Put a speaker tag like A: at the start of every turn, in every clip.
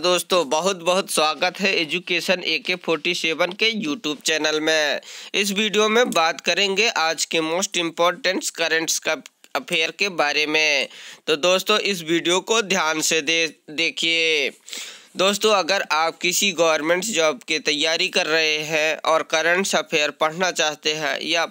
A: दोस्तों, बहुत बहुत स्वागत है एजुकेशन AK47 के यूट्यूब चैनल में। इस वीडियो में बात करेंगे आज के मोस्ट इम्पोर्टेंट करेंट्स का अफेयर के बारे में। तो दोस्तों, इस वीडियो को ध्यान से देखिए। दोस्तों, अगर आप किसी गवर्नमेंट जॉब की तैयारी कर रहे हैं और करंट अफेयर पढ़ना चाहते हैं या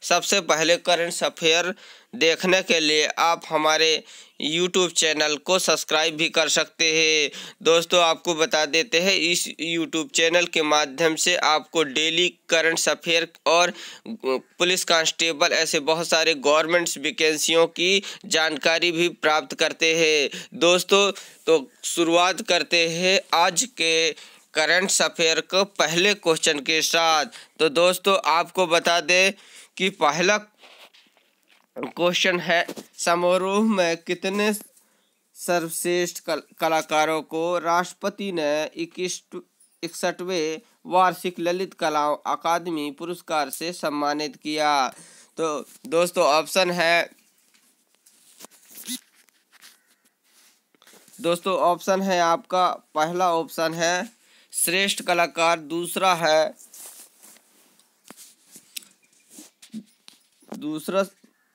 A: सबसे पहले करंट अफेयर देखने के लिए आप हमारे YouTube चैनल को सब्सक्राइब भी कर सकते हैं। दोस्तों, आपको बता देते हैं, इस YouTube चैनल के माध्यम से आपको डेली करंट अफेयर और पुलिस कांस्टेबल ऐसे बहुत सारे गवर्नमेंट्स वैकेंसियों की जानकारी भी प्राप्त करते हैं। दोस्तों, तो शुरुआत करते हैं आज के करंट अफेयर को पहले क्वेश्चन के साथ। तो दोस्तों, आपको बता दें कि पहला क्वेश्चन है, समारोह में कितने सर्वश्रेष्ठ कलाकारों को राष्ट्रपति ने 61वें वार्षिक ललित कला अकादमी पुरस्कार से सम्मानित किया? तो दोस्तों, ऑप्शन है आपका, पहला ऑप्शन है श्रेष्ठ कलाकार, दूसरा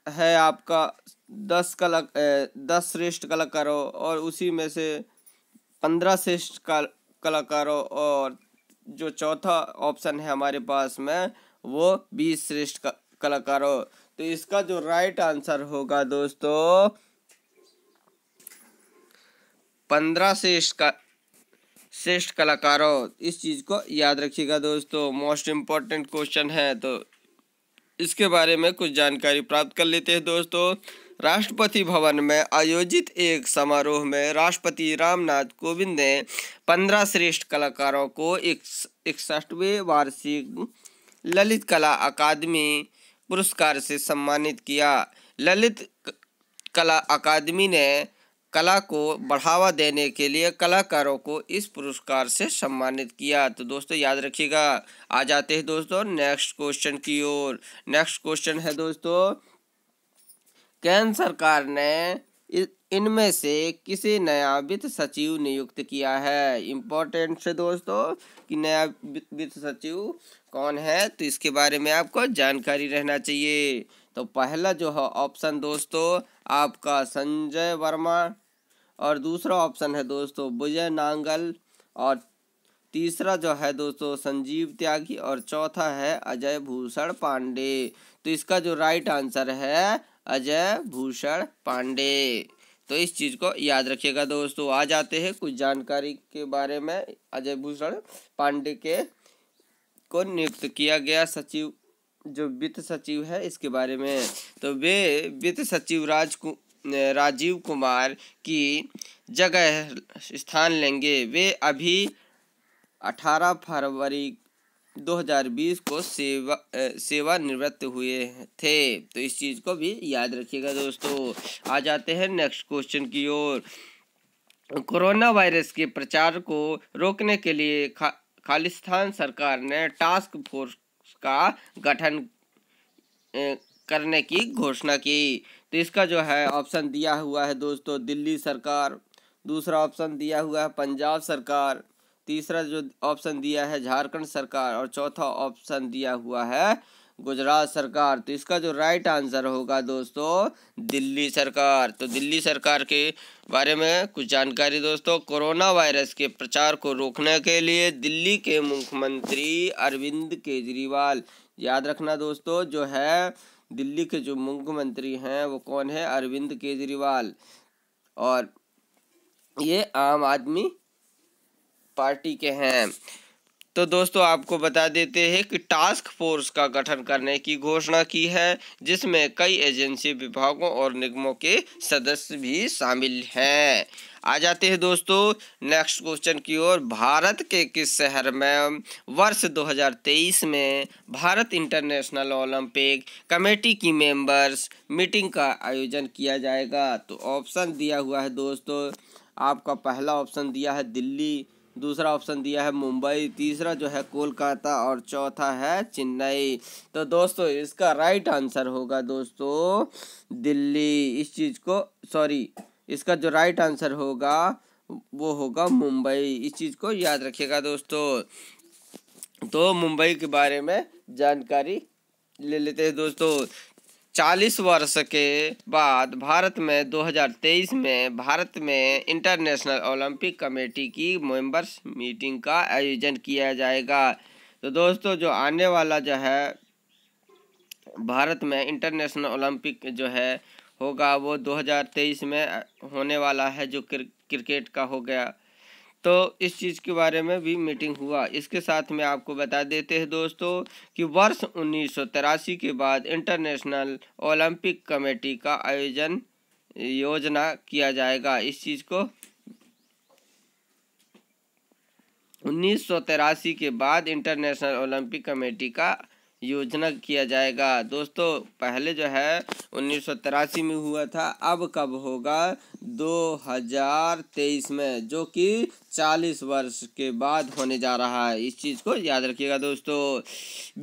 A: है आपका 10 श्रेष्ठ कलाकारों और उसी में से 15 श्रेष्ठ कलाकारों, और जो चौथा ऑप्शन है हमारे पास में वो 20 श्रेष्ठ कलाकारों। तो इसका जो राइट आंसर होगा दोस्तों 15 श्रेष्ठ कलाकारों। इस चीज को याद रखिएगा दोस्तों, मोस्ट इम्पोर्टेंट क्वेश्चन है। तो इसके बारे में कुछ जानकारी प्राप्त कर लेते हैं दोस्तों। राष्ट्रपति भवन में आयोजित एक समारोह में राष्ट्रपति रामनाथ कोविंद ने 15 श्रेष्ठ कलाकारों को 61वें वार्षिक ललित कला अकादमी पुरस्कार से सम्मानित किया। ललित कला अकादमी ने कला को बढ़ावा देने के लिए कलाकारों को इस पुरस्कार से सम्मानित किया। तो दोस्तों, याद रखिएगा। आ जाते हैं दोस्तों नेक्स्ट क्वेश्चन की ओर। नेक्स्ट क्वेश्चन है दोस्तों, केंद्र सरकार ने इनमें से किसे नया वित्त सचिव नियुक्त किया है? इम्पोर्टेंट है दोस्तों कि नया वित्त सचिव कौन है, तो इसके बारे में आपको जानकारी रहना चाहिए। तो पहला जो है ऑप्शन दोस्तों आपका संजय वर्मा, और दूसरा ऑप्शन है दोस्तों विजय नांगल, और तीसरा जो है दोस्तों संजीव त्यागी, और चौथा है अजय भूषण पांडे। तो इसका जो राइट आंसर है अजय भूषण पांडे। तो इस चीज को याद रखिएगा दोस्तों। आ जाते हैं कुछ जानकारी के बारे में। अजय भूषण पांडे को नियुक्त किया गया सचिव, जो वित्त सचिव है, इसके बारे में। तो वे वित्त सचिव राजीव कुमार की जगह स्थान लेंगे। वे अभी 18 फरवरी 2020 को सेवानिवृत्त हुए थे। तो इस चीज़ को भी याद रखिएगा दोस्तों। आ जाते हैं नेक्स्ट क्वेश्चन की ओर। कोरोना वायरस के प्रचार को रोकने के लिए खालिस्तान सरकार ने टास्क फोर्स का गठन करने की घोषणा की। तो इसका जो है ऑप्शन दिया हुआ है दोस्तों दिल्ली सरकार, दूसरा ऑप्शन दिया हुआ है पंजाब सरकार, तीसरा जो ऑप्शन दिया है झारखंड सरकार, और चौथा ऑप्शन दिया हुआ है गुजरात सरकार। तो इसका जो राइट आंसर होगा दोस्तों दिल्ली सरकार। तो दिल्ली सरकार के बारे में कुछ जानकारी दोस्तों। कोरोना वायरस के प्रचार को रोकने के लिए दिल्ली के मुख्यमंत्री अरविंद केजरीवाल, याद रखना दोस्तों, जो है दिल्ली के जो मुख्यमंत्री हैं वो कौन है? अरविंद केजरीवाल, और ये आम आदमी पार्टी के हैं। तो दोस्तों, आपको बता देते हैं कि टास्क फोर्स का गठन करने की घोषणा की है, जिसमें कई एजेंसी, विभागों और निगमों के सदस्य भी शामिल हैं। आ जाते हैं दोस्तों नेक्स्ट क्वेश्चन की ओर। भारत के किस शहर में वर्ष 2023 में भारत इंटरनेशनल ओलंपिक कमेटी की मेंबर्स मीटिंग का आयोजन किया जाएगा? तो ऑप्शन दिया हुआ है दोस्तों आपका, पहला ऑप्शन दिया है दिल्ली, दूसरा ऑप्शन दिया है मुंबई, तीसरा जो है कोलकाता, और चौथा है चेन्नई। तो दोस्तों, इसका राइट आंसर होगा दोस्तों दिल्ली। इसका जो राइट आंसर होगा वो होगा मुंबई। इस चीज़ को याद रखिएगा दोस्तों। तो मुंबई के बारे में जानकारी ले लेते हैं दोस्तों। 40 वर्ष के बाद भारत में 2023 में भारत में इंटरनेशनल ओलंपिक कमेटी की मेंबर्स मीटिंग का आयोजन किया जाएगा। तो दोस्तों जो आने वाला जो है भारत में इंटरनेशनल ओलंपिक जो है होगा वो 2023 में होने वाला है, जो क्रिकेट का हो गया। तो इस चीज़ के बारे में भी मीटिंग हुआ। इसके साथ में आपको बता देते हैं दोस्तों कि वर्ष 1983 के बाद इंटरनेशनल ओलंपिक कमेटी का आयोजन योजना किया जाएगा। इस चीज़ को 1983 के बाद इंटरनेशनल ओलंपिक कमेटी का योजना किया जाएगा दोस्तों। पहले जो है 1983 में हुआ था, अब कब होगा 2023 में, जो कि 40 वर्ष के बाद होने जा रहा है। इस चीज़ को याद रखिएगा दोस्तों।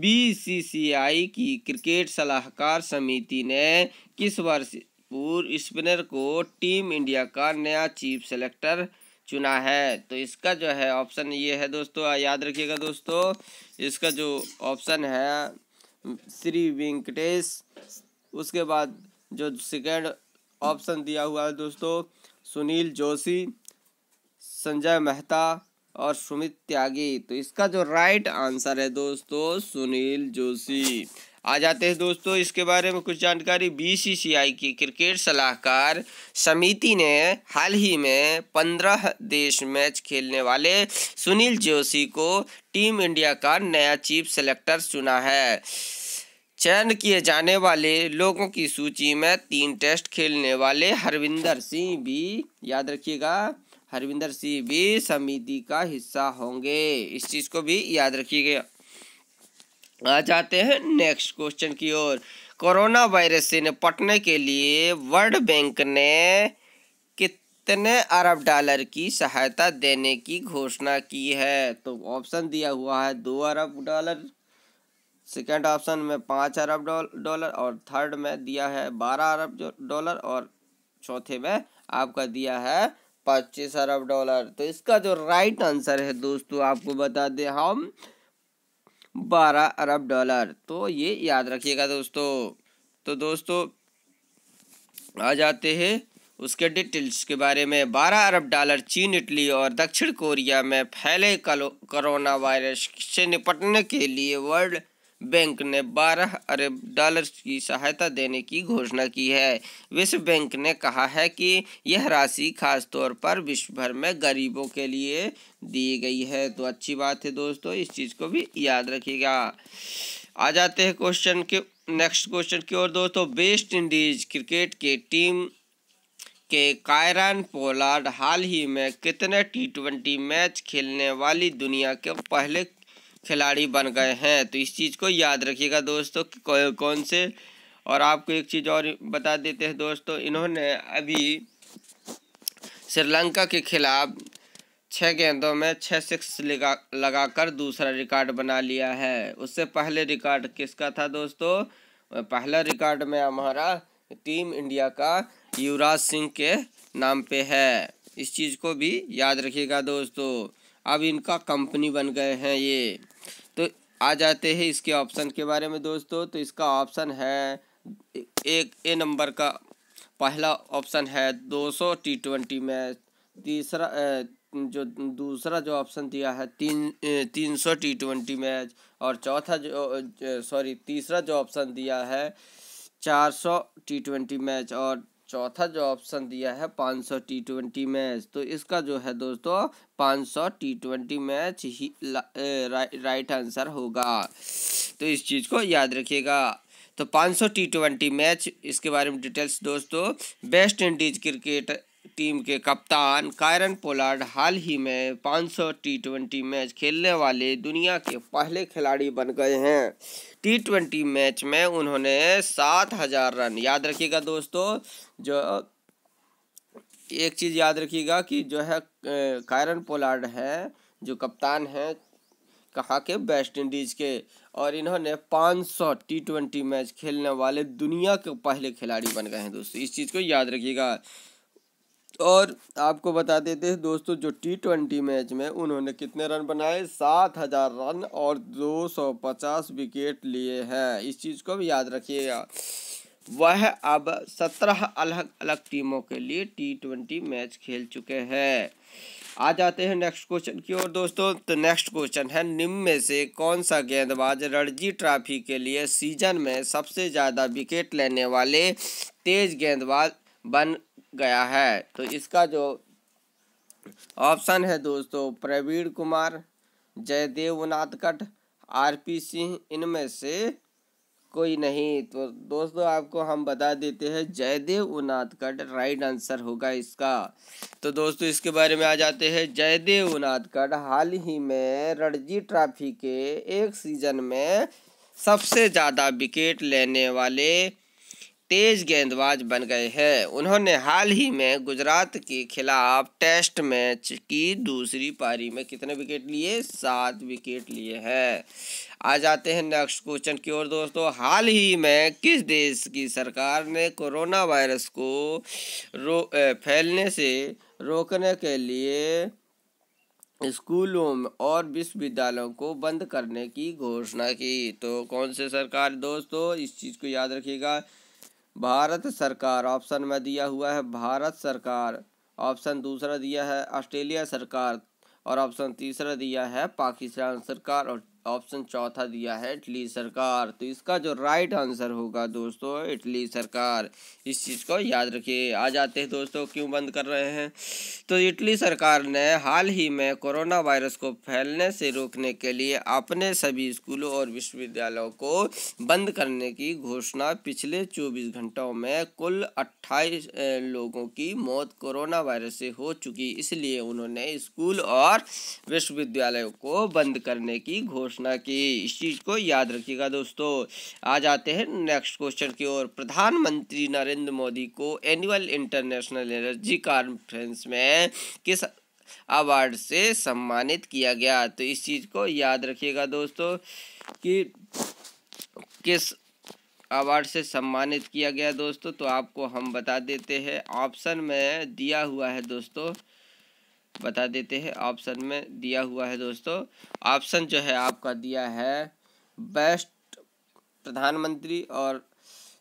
A: BCCI की क्रिकेट सलाहकार समिति ने किस वर्ष पूर्व स्पिनर को टीम इंडिया का नया चीफ सेलेक्टर चुना है? तो इसका जो है ऑप्शन ये है दोस्तों, याद रखिएगा दोस्तों। इसका जो ऑप्शन है श्री वेंकटेश। उसके बाद जो सेकंड ऑप्शन दिया हुआ है दोस्तों सुनील जोशी, संजय मेहता और सुमित त्यागी। तो इसका जो राइट आंसर है दोस्तों सुनील जोशी। आ जाते हैं दोस्तों इसके बारे में कुछ जानकारी। BCCI की क्रिकेट सलाहकार समिति ने हाल ही में 15 देश मैच खेलने वाले सुनील जोशी को टीम इंडिया का नया चीफ सेलेक्टर चुना है। चयन किए जाने वाले लोगों की सूची में 3 टेस्ट खेलने वाले हरविंदर सिंह भी, याद रखिएगा, हरविंदर सिंह भी समिति का हिस्सा होंगे। इस चीज़ को भी याद रखिएगा। आ जाते हैं नेक्स्ट क्वेश्चन की ओर। कोरोना वायरस से निपटने के लिए वर्ल्ड बैंक ने कितने अरब डॉलर की सहायता देने की घोषणा की है? तो ऑप्शन दिया हुआ है 2 अरब डॉलर, सेकेंड ऑप्शन में 5 अरब डॉलर और थर्ड में दिया है 12 अरब डॉलर और चौथे में आपका दिया है 25 अरब डॉलर। तो इसका जो राइट आंसर है दोस्तों आपको बता दें हम 12 अरब डॉलर। तो ये याद रखिएगा दोस्तों। तो दोस्तों आ जाते हैं उसके डिटेल्स के बारे में। 12 अरब डॉलर चीन, इटली और दक्षिण कोरिया में फैले कोरोना वायरस से निपटने के लिए वर्ल्ड बैंक ने 12 अरब डॉलर की सहायता देने की घोषणा की है। विश्व बैंक ने कहा है कि यह राशि खास तौर पर विश्व भर में गरीबों के लिए दी गई है। तो अच्छी बात है दोस्तों, इस चीज़ को भी याद रखिएगा। आ जाते हैं क्वेश्चन के नेक्स्ट क्वेश्चन की ओर दोस्तों। वेस्ट इंडीज क्रिकेट के टीम के कायरन पोलार्ड हाल ही में कितने T20 मैच खेलने वाली दुनिया के पहले खिलाड़ी बन गए हैं? तो इस चीज़ को याद रखिएगा दोस्तों कि कौन से। और आपको एक चीज़ और बता देते हैं दोस्तों, इन्होंने अभी श्रीलंका के खिलाफ 6 गेंदों में 6 सिक्स लगाकर दूसरा रिकॉर्ड बना लिया है। उससे पहले रिकॉर्ड किसका था दोस्तों? पहला रिकॉर्ड में हमारा टीम इंडिया का युवराज सिंह के नाम पे है। इस चीज़ को भी याद रखिएगा दोस्तों। अब इनका कंपनी बन गए हैं ये। तो आ जाते हैं इसके ऑप्शन के बारे में दोस्तों। तो इसका ऑप्शन है एक ए नंबर का पहला ऑप्शन है 200 T20 मैच। तीसरा जो दूसरा जो ऑप्शन दिया है 300 T20 मैच। और चौथा तीसरा जो ऑप्शन दिया है 400 T20 मैच। और चौथा जो ऑप्शन दिया है 500 T20 मैच। तो इसका जो है दोस्तों 500 T20 मैच ही राइट आंसर होगा। तो इस चीज़ को याद रखिएगा। तो 500 T20 मैच, इसके बारे में डिटेल्स दोस्तों। वेस्ट इंडीज क्रिकेट टीम के कप्तान कायरन पोलार्ड हाल ही में 500 T20 मैच खेलने वाले दुनिया के पहले खिलाड़ी बन गए हैं। T20 मैच में उन्होंने 7000 रन, याद रखिएगा दोस्तों। जो एक चीज़ याद रखिएगा कि जो है कायरन पोलार्ड है जो कप्तान है कहाँ के, वेस्ट इंडीज़ के। और इन्होंने 500 T20 मैच खेलने वाले दुनिया के पहले खिलाड़ी बन गए हैं दोस्तों। इस चीज़ को याद रखिएगा। और आपको बता देते हैं दोस्तों, जो T20 मैच में उन्होंने कितने रन बनाए, 7,000 रन और 250 विकेट लिए हैं। इस चीज़ को भी याद रखिएगा। वह अब 17 अलग अलग टीमों के लिए T20 मैच खेल चुके हैं। आ जाते हैं नेक्स्ट क्वेश्चन की ओर दोस्तों। तो नेक्स्ट क्वेश्चन है, निम्न में से कौन सा गेंदबाज रणजी ट्रॉफी के लिए सीजन में सबसे ज़्यादा विकेट लेने वाले तेज गेंदबाज बन गया है। तो इसका जो ऑप्शन है दोस्तों, प्रवीण कुमार, जयदेव उनादकट, RP सिंह, इनमें से कोई नहीं। तो दोस्तों आपको हम बता देते हैं, जयदेव उनादकट राइट आंसर होगा इसका। तो दोस्तों इसके बारे में आ जाते हैं। जयदेव उनादकट हाल ही में रणजी ट्रॉफी के एक सीजन में सबसे ज़्यादा विकेट लेने वाले तेज गेंदबाज बन गए हैं। उन्होंने हाल ही में गुजरात के खिलाफ टेस्ट मैच की दूसरी पारी में कितने विकेट लिए, 7 विकेट लिए हैं। आ जाते हैं नेक्स्ट क्वेश्चन की ओर दोस्तों। हाल ही में किस देश की सरकार ने कोरोना वायरस को फैलने से रोकने के लिए स्कूलों और विश्वविद्यालयों को बंद करने की घोषणा की? तो कौन से सरकार दोस्तों, इस चीज़ को याद रखिएगा। भारत सरकार ऑप्शन में दिया हुआ है, भारत सरकार। ऑप्शन दूसरा दिया है ऑस्ट्रेलिया सरकार, और ऑप्शन तीसरा दिया है पाकिस्तान सरकार, और ऑप्शन चौथा दिया है इटली सरकार। तो इसका जो राइट आंसर होगा दोस्तों, इटली सरकार। इस चीज़ को याद रखिए। आ जाते हैं दोस्तों, क्यों बंद कर रहे हैं। तो इटली सरकार ने हाल ही में कोरोना वायरस को फैलने से रोकने के लिए अपने सभी स्कूलों और विश्वविद्यालयों को बंद करने की घोषणा पिछले 24 घंटों में कुल 28 लोगों की मौत कोरोना वायरस से हो चुकी, इसलिए उन्होंने स्कूल और विश्वविद्यालयों को बंद करने की घोषणा की। इस चीज़ को याद रखिएगा दोस्तों। आ जाते हैं नेक्स्ट क्वेश्चन की ओर। प्रधानमंत्री नरेंद्र मोदी को एनुअल इंटरनेशनल एनर्जी कॉन्फ्रेंस में किस अवार्ड से सम्मानित किया गया? तो इस चीज़ को याद रखिएगा दोस्तों कि किस अवार्ड से सम्मानित किया गया दोस्तों। तो आपको हम बता देते हैं, ऑप्शन में दिया हुआ है दोस्तों, बता देते हैं ऑप्शन में दिया हुआ है दोस्तों। ऑप्शन जो है आपका दिया है बेस्ट प्रधानमंत्री, और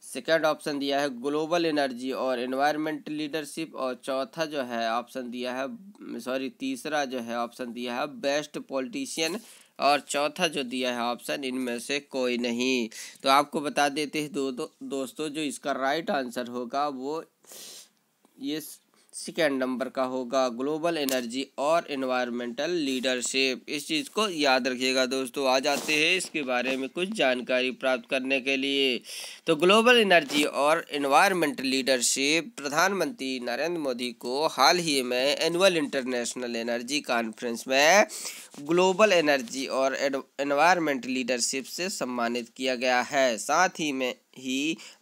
A: सेकंड ऑप्शन दिया है ग्लोबल एनर्जी और एनवायरमेंट लीडरशिप, और चौथा जो है ऑप्शन दिया है, तीसरा जो है ऑप्शन दिया है बेस्ट पॉलिटिशियन, और चौथा जो दिया है ऑप्शन इनमें से कोई नहीं। तो आपको बता देते हैं दोस्तों, जो इसका राइट आंसर होगा वो ये सेकेंड नंबर का होगा, ग्लोबल एनर्जी और एनवायरमेंटल लीडरशिप। इस चीज़ को याद रखिएगा दोस्तों। आ जाते हैं इसके बारे में कुछ जानकारी प्राप्त करने के लिए। तो ग्लोबल एनर्जी और एनवायरमेंटल लीडरशिप प्रधानमंत्री नरेंद्र मोदी को हाल ही में एनुअल इंटरनेशनल एनर्जी कॉन्फ्रेंस में ग्लोबल एनर्जी और एनवायरमेंट लीडरशिप से सम्मानित किया गया है। साथ ही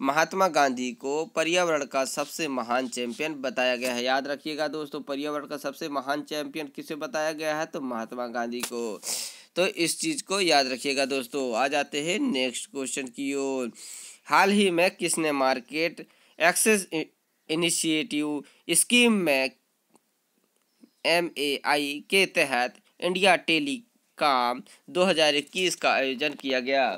A: महात्मा गांधी को पर्यावरण का सबसे महान चैंपियन बताया गया है। याद रखिएगा दोस्तों, पर्यावरण का सबसे महान चैंपियन किसे बताया गया है? तो महात्मा गांधी को। तो इस चीज़ को याद रखिएगा दोस्तों। आ जाते हैं नेक्स्ट क्वेश्चन की ओर। हाल ही में किसने मार्केट एक्सेस इनिशिएटिव स्कीम में MAI के तहत इंडिया टेलीकॉम 2021 का आयोजन किया गया?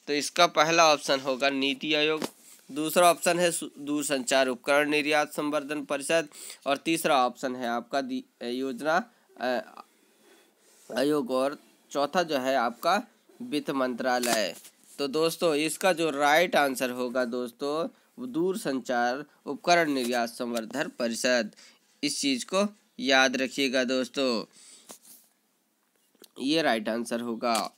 A: तो इसका पहला ऑप्शन होगा नीति आयोग, दूसरा ऑप्शन है दूरसंचार उपकरण निर्यात संवर्धन परिषद, और तीसरा ऑप्शन है आपका योजना आयोग, और चौथा जो है आपका वित्त मंत्रालय। तो दोस्तों इसका जो राइट आंसर होगा दोस्तों, दूरसंचार उपकरण निर्यात संवर्धन परिषद। इस चीज़ को याद रखिएगा दोस्तों, ये राइट आंसर होगा।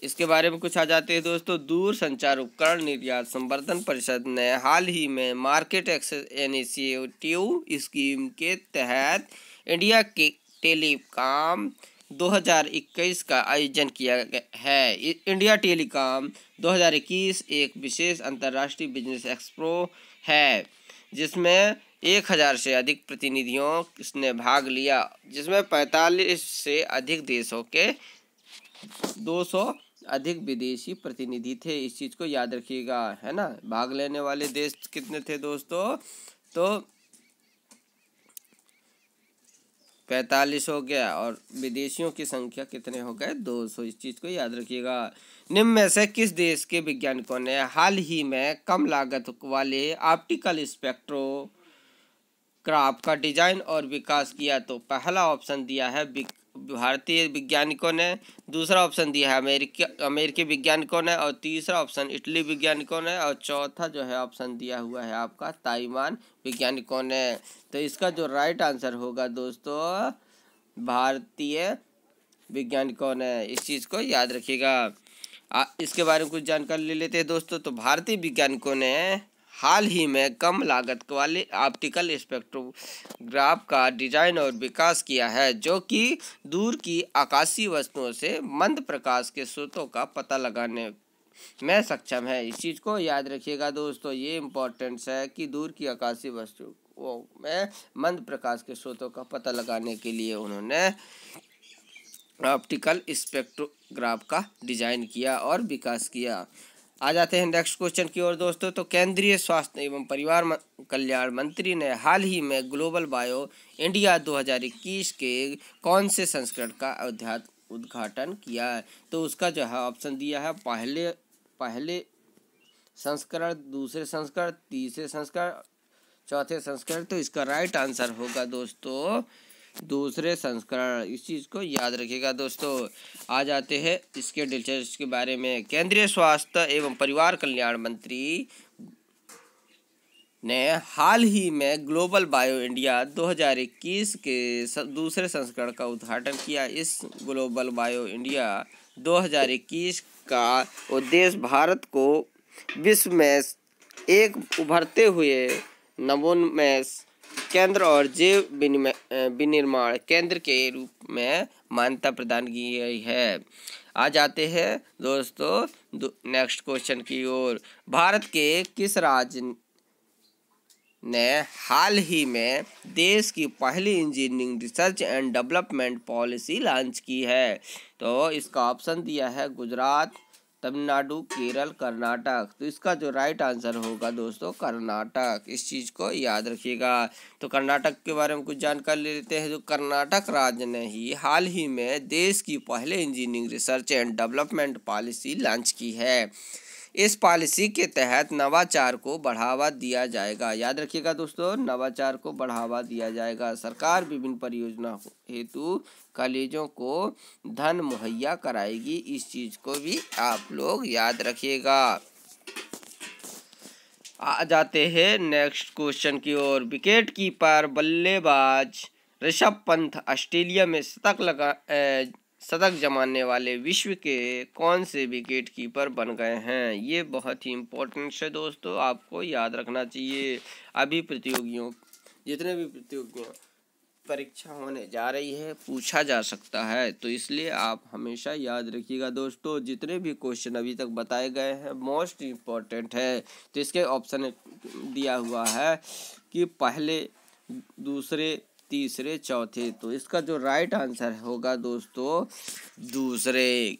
A: इसके बारे में कुछ आ जाते हैं दोस्तों। दूरसंचार उपकरण निर्यात संवर्धन परिषद ने हाल ही में मार्केट एक्सेस इनिशिएटिव स्कीम के तहत इंडिया के टेलीकॉम 2021 का आयोजन किया है। इंडिया टेलीकॉम 2021 एक विशेष अंतर्राष्ट्रीय बिजनेस एक्सपो है, जिसमें 1000 से अधिक प्रतिनिधियों ने भाग लिया, जिसमें 45 से अधिक देशों के 200 अधिक विदेशी प्रतिनिधि थे। इस चीज़ को याद रखिएगा, है ना। भाग लेने वाले देश कितने थे दोस्तों? तो 45 हो गया, और विदेशियों की संख्या कितने हो गए? 200। इस चीज़ को याद रखिएगा। निम्न में से किस देश के वैज्ञानिकों ने हाल ही में कम लागत वाले ऑप्टिकल स्पेक्ट्रोग्राफ का डिजाइन और विकास किया? तो पहला ऑप्शन दिया है भारतीय वैज्ञानिकों ने, दूसरा ऑप्शन दिया है अमेरिकी वैज्ञानिकों ने, और तीसरा ऑप्शन इटली वैज्ञानिकों ने, और चौथा जो है ऑप्शन दिया हुआ है आपका ताइवान वैज्ञानिकों ने। तो इसका जो राइट आंसर होगा दोस्तों, भारतीय वैज्ञानिकों ने। इस चीज़ को याद रखिएगा। इसके बारे में कुछ जानकारी ले लेते हैं दोस्तों। तो भारतीय वैज्ञानिकों ने हाल ही में कम लागत वाले ऑप्टिकल स्पेक्ट्रोग्राफ का डिजाइन और विकास किया है, जो कि दूर की आकाशीय वस्तुओं से मंद प्रकाश के स्रोतों का पता लगाने में सक्षम है। इस चीज़ को याद रखिएगा दोस्तों, ये इम्पोर्टेंस है कि दूर की आकाशीय वस्तुओं में मंद प्रकाश के स्रोतों का पता लगाने के लिए उन्होंने ऑप्टिकल स्पेक्ट्रोग्राफ का डिजाइन किया और विकास किया। आ जाते हैं नेक्स्ट क्वेश्चन की ओर दोस्तों। तो केंद्रीय स्वास्थ्य एवं परिवार कल्याण मंत्री ने हाल ही में ग्लोबल बायो इंडिया 2021 के कौन से संस्करण का उद्घाटन किया? तो उसका जो है ऑप्शन दिया है पहले संस्करण, दूसरे संस्करण, तीसरे संस्करण, चौथे संस्करण। तो इसका राइट आंसर होगा दोस्तों दूसरे संस्करण। इस चीज़ को याद रखिएगा दोस्तों। आ जाते हैं इसके डिटेल्स के बारे में। केंद्रीय स्वास्थ्य एवं परिवार कल्याण मंत्री ने हाल ही में ग्लोबल बायो इंडिया 2021 के दूसरे संस्करण का उद्घाटन किया। इस ग्लोबल बायो इंडिया 2021 का उद्देश्य भारत को विश्व में एक उभरते हुए नवोन्मेष केंद्र और जैव विनिर्माण केंद्र के रूप में मान्यता प्रदान की गई है। आ जाते हैं दोस्तों नेक्स्ट क्वेश्चन की ओर। भारत के किस राज्य ने हाल ही में देश की पहली engineering research and development policy launch की है? तो इसका ऑप्शन दिया है गुजरात, तमिलनाडु, केरल, कर्नाटक। तो इसका जो राइट आंसर होगा दोस्तों कर्नाटक। इस चीज़ को याद रखिएगा। तो कर्नाटक के बारे में कुछ जानकारी ले लेते हैं। जो कर्नाटक राज्य ने ही हाल ही में देश की पहले engineering research and development policy launch की है। इस पॉलिसी के तहत नवाचार को बढ़ावा दिया जाएगा। याद रखिएगा दोस्तों, नवाचार को बढ़ावा दिया जाएगा। सरकार विभिन्न परियोजना हेतु कॉलेजों को धन मुहैया कराएगी। इस चीज़ को भी आप लोग याद रखिएगा। आ जाते हैं नेक्स्ट क्वेश्चन की ओर। विकेट कीपर बल्लेबाज ऋषभ पंत ऑस्ट्रेलिया में शतक जमाने वाले विश्व के कौन से विकेट कीपर बन गए हैं? ये बहुत ही इम्पोर्टेंट है दोस्तों, आपको याद रखना चाहिए। अभी जितने भी प्रतियोगियों परीक्षा होने जा रही है, पूछा जा सकता है, तो इसलिए आप हमेशा याद रखिएगा दोस्तों। जितने भी क्वेश्चन अभी तक बताए गए हैं मोस्ट इम्पोर्टेंट है। तो इसके ऑप्शन दिया हुआ है कि पहले, दूसरे, तीसरे, चौथे। तो इसका जो राइट आंसर होगा दोस्तों दूसरे।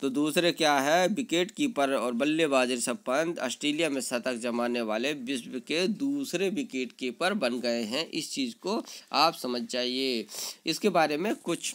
A: तो दूसरे क्या है? विकेट कीपर और बल्लेबाज ऋषभ पंत ऑस्ट्रेलिया में शतक जमाने वाले विश्व के दूसरे विकेट कीपर बन गए हैं। इस चीज़ को आप समझ जाइए। इसके बारे में कुछ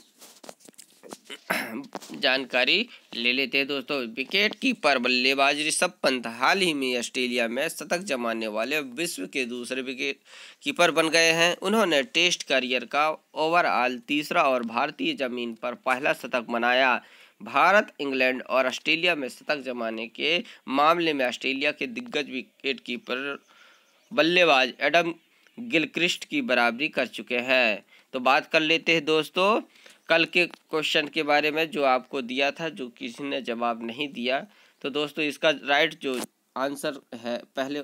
A: जानकारी ले लेते हैं दोस्तों। विकेट कीपर बल्लेबाज ऋषभ पंत हाल ही में ऑस्ट्रेलिया में शतक जमाने वाले विश्व के दूसरे विकेट कीपर बन गए हैं। उन्होंने टेस्ट करियर का ओवरऑल तीसरा और भारतीय जमीन पर पहला शतक बनाया। भारत, इंग्लैंड और ऑस्ट्रेलिया में शतक जमाने के मामले में ऑस्ट्रेलिया के दिग्गज विकेट कीपर बल्लेबाज एडम गिलक्रिस्ट की बराबरी कर चुके हैं। तो बात कर लेते हैं दोस्तों कल के क्वेश्चन के बारे में जो आपको दिया था, जो किसी ने जवाब नहीं दिया। तो दोस्तों इसका राइट जो आंसर है, पहले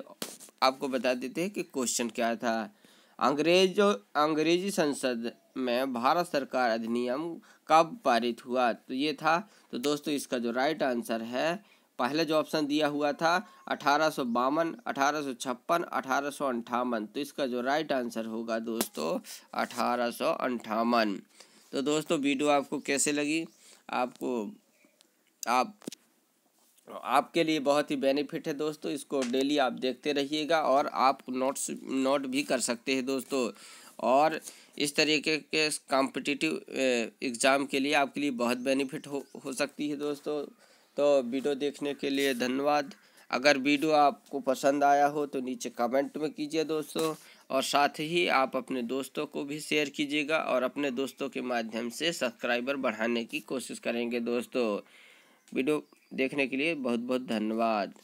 A: आपको बता देते हैं कि क्वेश्चन क्या था। अंग्रेजी संसद में भारत सरकार अधिनियम कब पारित हुआ? तो ये था। तो दोस्तों इसका जो राइट आंसर है, पहले जो ऑप्शन दिया हुआ था 1852, 1856, 1858। तो इसका जो राइट आंसर होगा दोस्तों 1858। तो दोस्तों वीडियो आपको कैसे लगी? आपके लिए बहुत ही बेनिफिट है दोस्तों। इसको डेली आप देखते रहिएगा और आप नोट भी कर सकते हैं दोस्तों। और इस तरीके के कॉम्पिटिटिव एग्ज़ाम के लिए आपके लिए बहुत बेनिफिट हो सकती है दोस्तों। तो वीडियो देखने के लिए धन्यवाद। अगर वीडियो आपको पसंद आया हो तो नीचे कमेंट में कीजिए दोस्तों, और साथ ही आप अपने दोस्तों को भी शेयर कीजिएगा और अपने दोस्तों के माध्यम से सब्सक्राइबर बढ़ाने की कोशिश करेंगे दोस्तों। वीडियो देखने के लिए बहुत बहुत धन्यवाद।